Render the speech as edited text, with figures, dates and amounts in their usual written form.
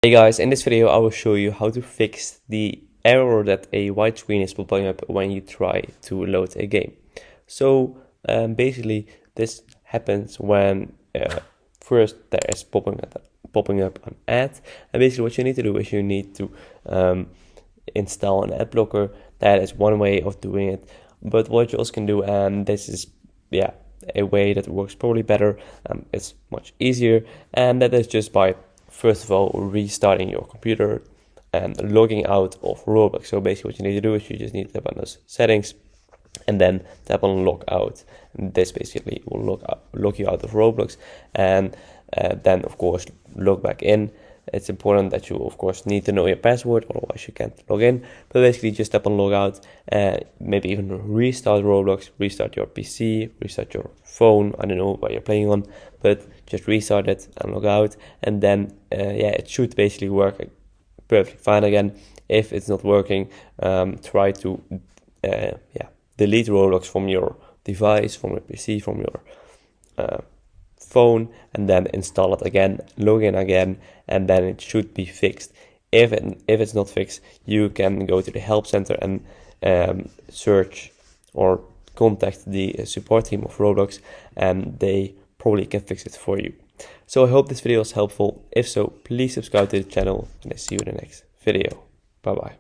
Hey guys, in this video I will show you how to fix the error that a white screen is popping up when you try to load a game. So basically this happens when first there is popping up an ad, and basically what you need to do is you need to install an ad blocker. That is one way of doing it, but what you also can do, and this is a way that works probably better, it's much easier, and that is just by first of all restarting your computer and logging out of Roblox. So basically what you need to do is you just need to tap on those settings and then tap on log out, and this basically will log you out of Roblox, and then of course log back in. It's important that you of course need to know your password, otherwise you can't log in. But basically just tap on log out, maybe even restart Roblox, restart your PC, restart your phone, I don't know what you're playing on, but just restart it and log out, and then it should basically work perfectly fine again. If it's not working, try to delete Roblox from your device, from your PC, from your phone, and then install it again, log in again, and then it should be fixed. If it's not fixed, you can go to the help center and search or contact the support team of Roblox, and they probably can fix it for you. So I hope this video was helpful. If so, please subscribe to the channel, and I see you in the next video. Bye bye.